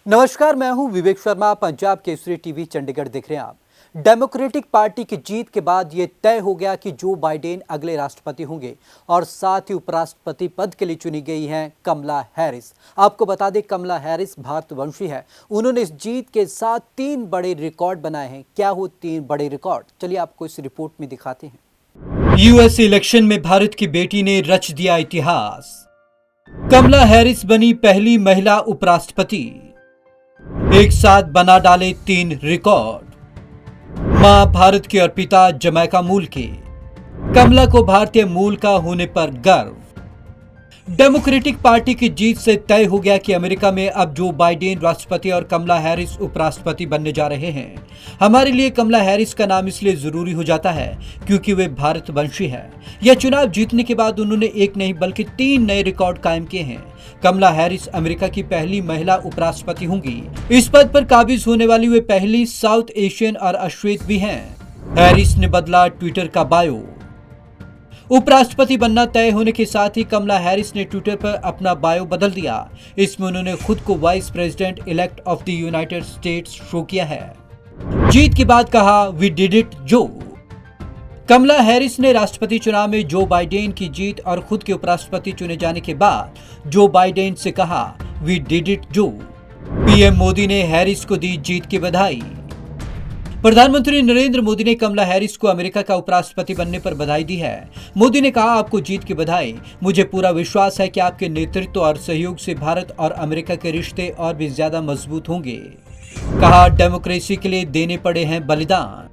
नमस्कार, मैं हूं विवेक शर्मा। पंजाब केसरी टीवी चंडीगढ़ देख रहे हैं आप। डेमोक्रेटिक पार्टी की जीत के बाद यह तय हो गया कि जो बाइडेन अगले राष्ट्रपति होंगे और साथ ही उपराष्ट्रपति पद के लिए चुनी गई हैं कमला हैरिस। आपको बता दें, कमला हैरिस भारतवंशी है। उन्होंने इस जीत के साथ 3 बड़े रिकॉर्ड बनाए हैं। क्या हो 3 बड़े रिकॉर्ड, चलिए आपको इस रिपोर्ट में दिखाते हैं। यूएस इलेक्शन में भारत की बेटी ने रच दिया इतिहास। कमला हैरिस बनी पहली महिला उपराष्ट्रपति। एक साथ बना डाले 3 रिकॉर्ड। मां भारत की और पिता जमैका मूल के। कमला को भारतीय मूल का होने पर गर्व। डेमोक्रेटिक पार्टी की जीत से तय हो गया कि अमेरिका में अब जो बाइडेन राष्ट्रपति और कमला हैरिस उपराष्ट्रपति बनने जा रहे हैं। हमारे लिए कमला हैरिस का नाम इसलिए जरूरी हो जाता है क्योंकि वे भारतवंशी है। यह चुनाव जीतने के बाद उन्होंने एक नहीं बल्कि 3 नए रिकॉर्ड कायम किए हैं। कमला हैरिस अमेरिका की पहली महिला उपराष्ट्रपति होंगी। इस पद पर काबिज होने वाली वे पहली साउथ एशियन और अश्वेत भी हैं। हैरिस ने बदला ट्विटर का बायो। उपराष्ट्रपति बनना तय होने के साथ ही कमला हैरिस ने ट्विटर पर अपना बायो बदल दिया। इसमें उन्होंने खुद को vice president elect of the United states show किया है। जीत के बाद कहा, वी डिड इट जो। कमला हैरिस ने राष्ट्रपति चुनाव में जो बाइडेन की जीत और खुद के उपराष्ट्रपति चुने जाने के बाद जो बाइडेन से कहा, वी डिड इट जो। पीएम मोदी ने हैरिस को दी जीत की बधाई। प्रधानमंत्री नरेंद्र मोदी ने कमला हैरिस को अमेरिका का उपराष्ट्रपति बनने पर बधाई दी है। मोदी ने कहा, आपको जीत की बधाई। मुझे पूरा विश्वास है कि आपके नेतृत्व और सहयोग से भारत और अमेरिका के रिश्ते और भी ज्यादा मजबूत होंगे। कहा, डेमोक्रेसी के लिए देने पड़े हैं बलिदान।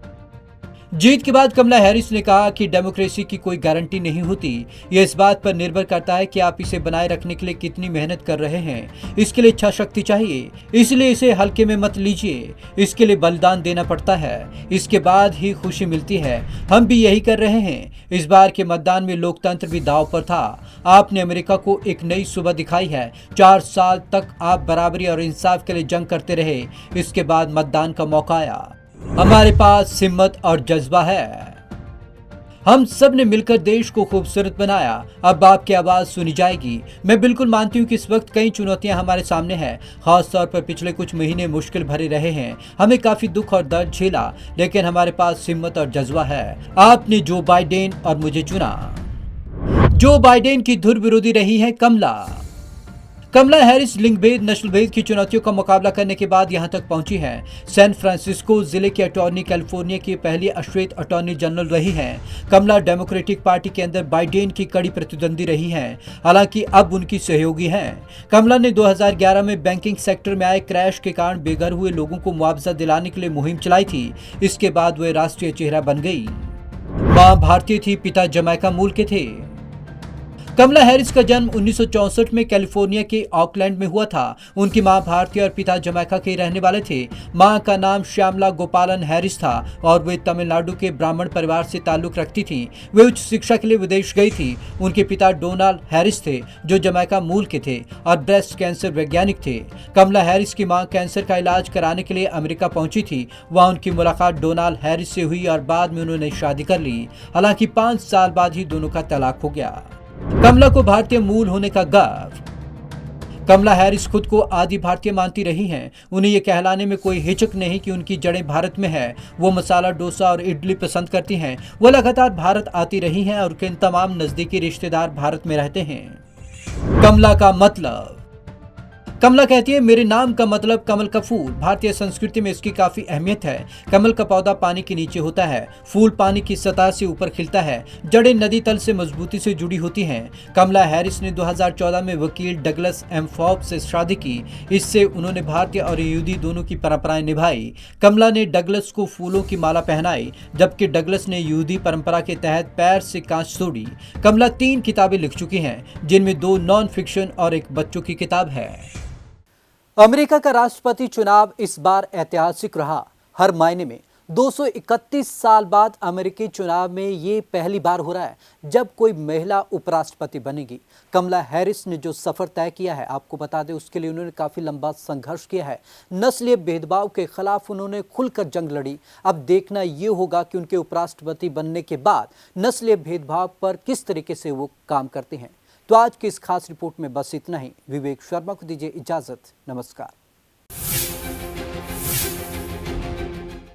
जीत के बाद कमला हैरिस ने कहा कि डेमोक्रेसी की कोई गारंटी नहीं होती। यह इस बात पर निर्भर करता है कि आप इसे बनाए रखने के लिए कितनी मेहनत कर रहे हैं। इसके लिए इच्छा शक्ति चाहिए, इसलिए इसे हल्के में मत लीजिए। इसके लिए बलिदान देना पड़ता है, इसके बाद ही खुशी मिलती है। हम भी यही कर रहे हैं। इस बार के मतदान में लोकतंत्र भी दांव पर था। आपने अमेरिका को एक नई सुबह दिखाई है। 4 साल तक आप बराबरी और इंसाफ के लिए जंग करते रहे। इसके बाद मतदान का मौका आया। हमारे पास हिम्मत और जज्बा है। हम सब ने मिलकर देश को खूबसूरत बनाया। अब आपकी आवाज सुनी जाएगी। मैं बिल्कुल मानती हूँ कि इस वक्त कई चुनौतियां हमारे सामने हैं। खास तौर पर पिछले कुछ महीने मुश्किल भरे रहे हैं। हमें काफी दुख और दर्द झेला, लेकिन हमारे पास हिम्मत और जज्बा है। आपने जो बाइडेन और मुझे चुना। जो बाइडेन की धुर विरोधी रही है कमला हैरिस लिंग भेद, नस्ल भेद की चुनौतियों का मुकाबला करने के बाद यहां तक पहुंची हैं। सैन फ्रांसिस्को जिले की अटॉर्नी कैलिफोर्निया की पहली अश्वेत अटॉर्नी जनरल रही हैं। कमला डेमोक्रेटिक पार्टी के अंदर बाइडेन की कड़ी प्रतिद्वंदी रही हैं, हालांकि अब उनकी सहयोगी हैं। कमला ने 2011 में बैंकिंग सेक्टर में आए क्रैश के कारण बेघर हुए लोगों को मुआवजा दिलाने के लिए मुहिम चलाई थी। इसके बाद वे राष्ट्रीय चेहरा बन गई। मां भारतीय थी, पिता जमैका मूल के थे। कमला हैरिस का जन्म 1964 में कैलिफोर्निया के ऑकलैंड में हुआ था। उनकी मां भारतीय और पिता जमैका के रहने वाले थे। मां का नाम श्यामला गोपालन हैरिस था और वे तमिलनाडु के ब्राह्मण परिवार से ताल्लुक रखती थीं। वे उच्च शिक्षा के लिए विदेश गई थी। उनके पिता डोनाल्ड हैरिस थे, जो जमैका मूल के थे और ब्रेस्ट कैंसर वैज्ञानिक थे। कमला हैरिस की मां कैंसर का इलाज कराने के लिए अमेरिका पहुंची थी। वहां उनकी मुलाकात डोनाल्ड हैरिस से हुई और बाद में उन्होंने शादी कर ली। हालांकि 5 साल बाद ही दोनों का तलाक हो गया। कमला को भारतीय मूल होने का गर्व। कमला हैरिस खुद को आदि भारतीय मानती रही हैं। उन्हें यह कहलाने में कोई हिचक नहीं कि उनकी जड़ें भारत में है। वो मसाला डोसा और इडली पसंद करती हैं। वो लगातार भारत आती रही हैं और उनके तमाम नजदीकी रिश्तेदार भारत में रहते हैं। कमला का मतलब। कमला कहती है, मेरे नाम का मतलब कमल का फूल। भारतीय संस्कृति में इसकी काफी अहमियत है। कमल का पौधा पानी के नीचे होता है, फूल पानी की सतह से ऊपर खिलता है, जड़ें नदी तल से मजबूती से जुड़ी होती हैं। कमला हैरिस ने 2014 में वकील डगलस एम फॉर्ब्स से शादी की। इससे उन्होंने भारतीय और यहूदी दोनों की परंपराएं निभाई। कमला ने डगलस को फूलों की माला पहनाई, जबकि डगलस ने यहूदी परंपरा के तहत पैर से कांच तोड़ी। कमला 3 किताबें लिख चुकी हैं, जिनमें 2 नॉन फिक्शन और एक बच्चों की किताब है। अमेरिका का राष्ट्रपति चुनाव इस बार ऐतिहासिक रहा। हर मायने में 231 साल बाद अमेरिकी चुनाव में ये पहली बार हो रहा है जब कोई महिला उपराष्ट्रपति बनेगी। कमला हैरिस ने जो सफर तय किया है, आपको बता दें, उसके लिए उन्होंने काफी लंबा संघर्ष किया है। नस्लीय भेदभाव के खिलाफ उन्होंने खुलकर जंग लड़ी। अब देखना ये होगा कि उनके उपराष्ट्रपति बनने के बाद नस्लीय भेदभाव पर किस तरीके से वो काम करते हैं। तो आज की इस खास रिपोर्ट में बस इतना ही। विवेक शर्मा को दीजिए इजाजत। नमस्कार।